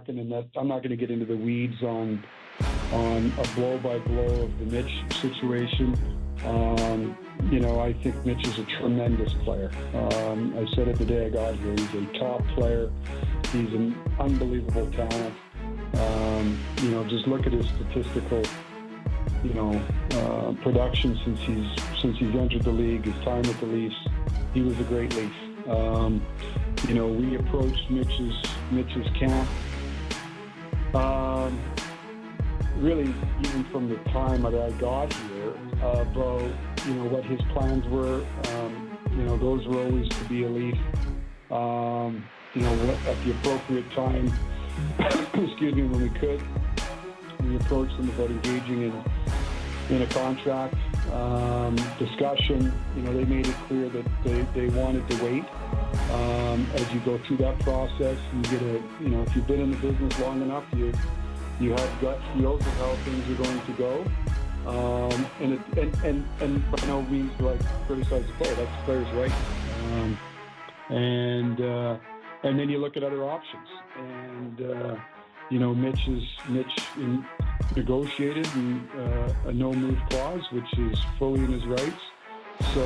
and that I'm not going to get into the weeds on a blow-by-blow of the Mitch situation. I think Mitch is a tremendous player. I said it the day I got here. He's a top player. He's an unbelievable talent. Just look at his statistical, production since he's entered the league. His time with the Leafs, he was a great Leaf. We approached Mitch's camp. Really, even from the time that I got here, about what his plans were. Those were always to be a Leaf. At the appropriate time, excuse me, when we could, we approached them about engaging in a contract discussion. They made it clear that they wanted to wait. As you go through that process, you get if you've been in the business long enough, you have gut feels of how things are going to go. And by no means do I criticize the player. That's the player's right. And then you look at other options. And Mitch negotiated a no-move clause, which is fully in his rights. So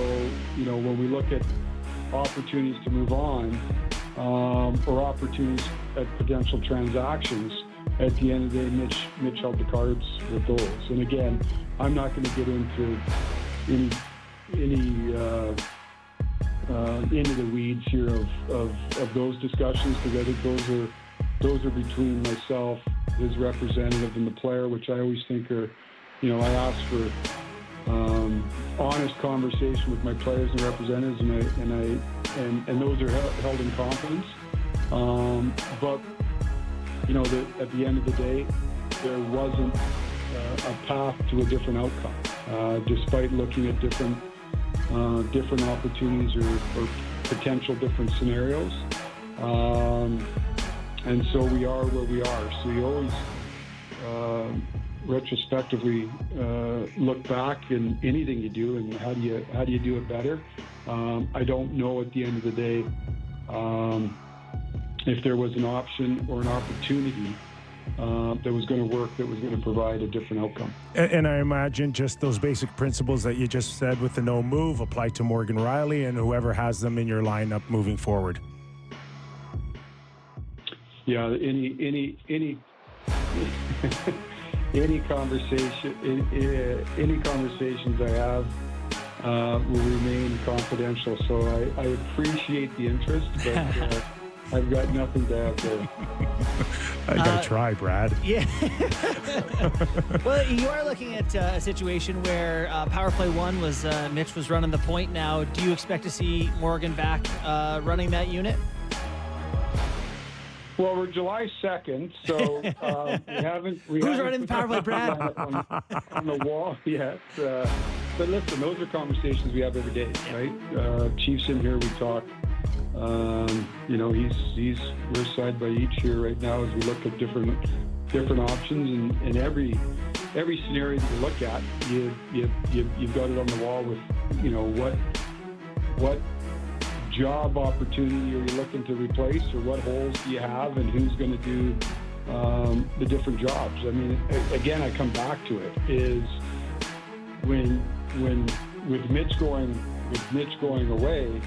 when we look at opportunities to move on, or opportunities at potential transactions, at the end of the day, Mitch held the cards with those. And again, I'm not going to get into into the weeds here of those discussions, because I think those are between myself, his representative, and the player, which I always think are, I ask for honest conversation with my players and representatives, and those are held in confidence. But at the end of the day, there wasn't a path to a different outcome, despite looking at different opportunities or potential different scenarios. And so we are where we are. So you always retrospectively look back in anything you do, and how do you do it better. I don't know at the end of the day if there was an option or an opportunity that was going to work, that was going to provide a different outcome. And I imagine just those basic principles that you just said with the no move apply to Morgan Rielly and whoever has them in your lineup moving forward. Yeah, any conversations I have will remain confidential. So I appreciate the interest, but I've got nothing to add there. I gotta try, Brad. Yeah. Well, you are looking at a situation where Power Play 1 was Mitch was running the point. Now, do you expect to see Morgan back running that unit? Well, we're July 2nd, so we haven't. Who's running the Power Play, Brad? on the wall yet. But listen, those are conversations we have every day, right? Chief's in here, we talk. We're side by each here right now as we look at different options, and every scenario that you look at, you've got it on the wall with what job opportunity are you looking to replace, or what holes do you have, and who's going to do the different jobs. I mean, again, I come back to it is when with Mitch going away,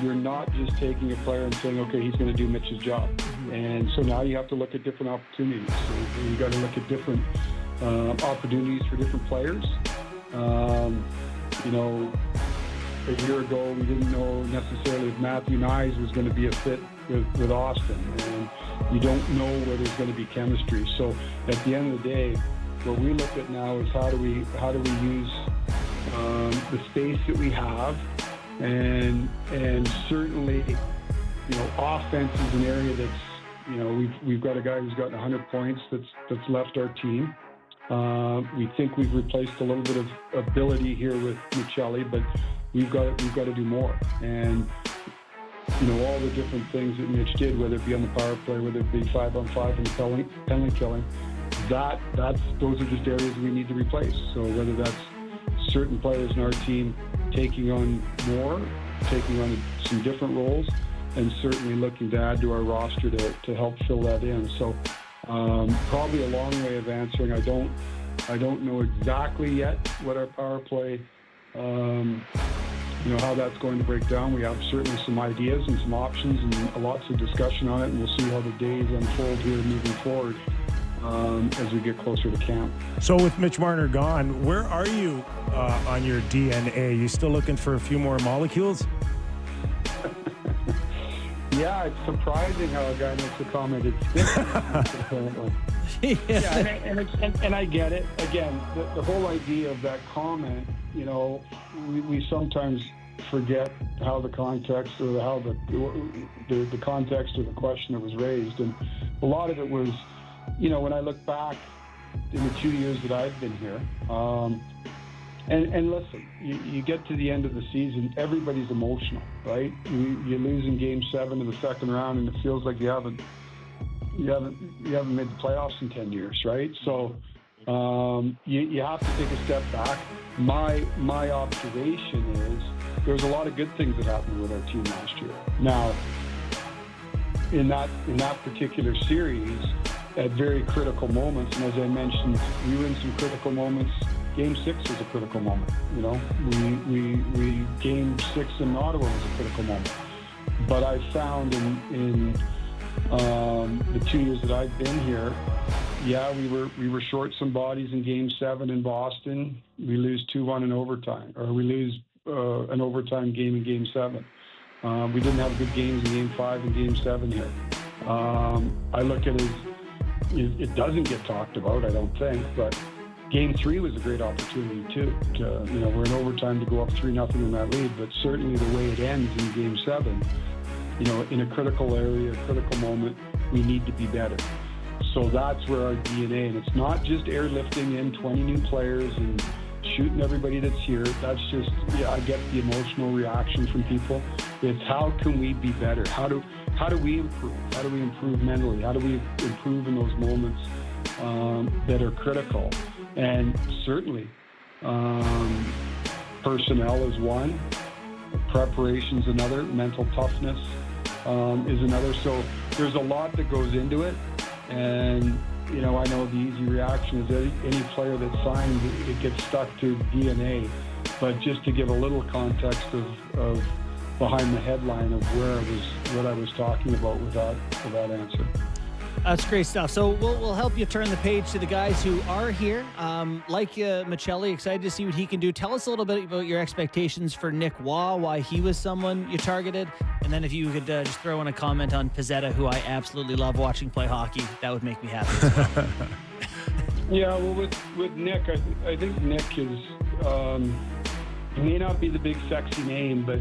you're not just taking a player and saying, okay, he's going to do Mitch's job. And so now you have to look at different opportunities. So you got to look at different opportunities for different players. A year ago, we didn't know necessarily if Matthew Nyes was going to be a fit with Austin, and you don't know where there's going to be chemistry. So at the end of the day, what we look at now is how do we use the space that we have, and certainly, offense is an area that's, we've got a guy who's gotten 100 points that's left our team. We think we've replaced a little bit of ability here with Michelli, but we've got to do more. And all the different things that Mitch did, whether it be on the power play, whether it be 5-on-5 and penalty killing, those are just areas we need to replace. So whether that's certain players in our team taking on more, taking on some different roles, and certainly looking to add to our roster to help fill that in. So Probably a long way of answering. I don't know exactly yet what our power play, how that's going to break down. We have certainly some ideas and some options and lots of discussion on it, and we'll see how the days unfold here moving forward as we get closer to camp. So with Mitch Marner gone, where are you on your DNA? You still looking for a few more molecules? Yeah, it's surprising how a guy makes a comment. It's different, apparently. And I get it. Again, the whole idea of that comment, we sometimes forget how the context or how the context of the question that was raised. And a lot of it was, when I look back in the 2 years that I've been here, and listen, you get to the end of the season, everybody's emotional, right? You lose in Game 7 of the second round, and it feels like you haven't made the playoffs in 10 years, right? So you have to take a step back. My observation is there's a lot of good things that happened with our team last year. Now, in that particular series, at very critical moments, and as I mentioned, we were in some critical moments. Game 6 was a critical moment. We Game 6 in Ottawa was a critical moment. But I found in the 2 years that I've been here, we were short some bodies in Game 7 in Boston. We lose 2-1 in overtime, or we lose an overtime game in Game 7. We didn't have good games in Game 5 and Game 7 here. I look at it doesn't get talked about, I don't think, but Game 3 was a great opportunity too. We're in overtime to go up 3-0 in that lead, but certainly the way it ends in Game 7, in a critical area, a critical moment, we need to be better. So that's where our DNA, and it's not just airlifting in 20 new players and shooting everybody that's here. That's just, I get the emotional reaction from people. It's how can we be better? How do we improve? How do we improve mentally? How do we improve in those moments that are critical? And certainly, personnel is one, preparation's another, mental toughness is another. So there's a lot that goes into it. And, I know the easy reaction is any player that's signed, it gets stuck to DNA. But just to give a little context of behind the headline of what I was talking about with that answer. That's great stuff. So we'll help you turn the page to the guys who are here. Like Michelli, excited to see what he can do. Tell us a little bit about your expectations for Nick Waugh, why he was someone you targeted. And then if you could just throw in a comment on Pizzetta, who I absolutely love watching play hockey, that would make me happy as well. Yeah, well, with Nick, I think Nick is, he may not be the big sexy name, but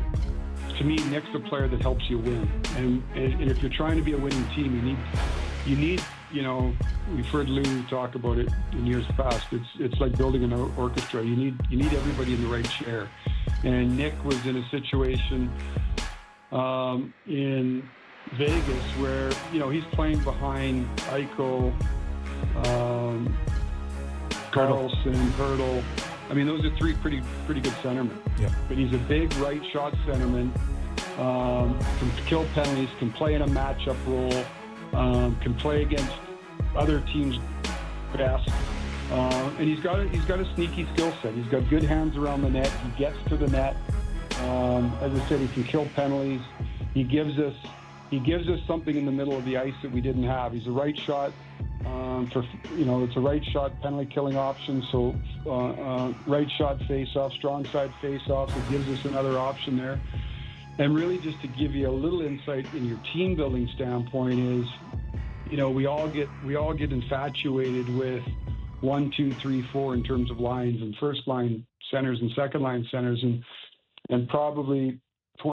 to me, Nick's a player that helps you win. And if you're trying to be a winning team, you need, we've heard Lou talk about it in years past. It's like building an orchestra. You need everybody in the right chair. And Nick was in a situation in Vegas where, he's playing behind Eichel, Carlson, Hurdle. I mean, those are three pretty good centermen. Yeah. But he's a big right shot centerman, can kill penalties, can play in a matchup role, can play against other teams' best, and he's got a sneaky skill set. He's got good hands around the net. He gets to the net. As I said, he can kill penalties. He gives us something in the middle of the ice that we didn't have. He's a right shot. It's a right shot penalty killing option. So right shot face-off, strong side face-off. It gives us another option there. And really, just to give you a little insight in your team building standpoint is, we all get infatuated with 1, 2, 3, 4 in terms of lines and first line centers and second line centers, and probably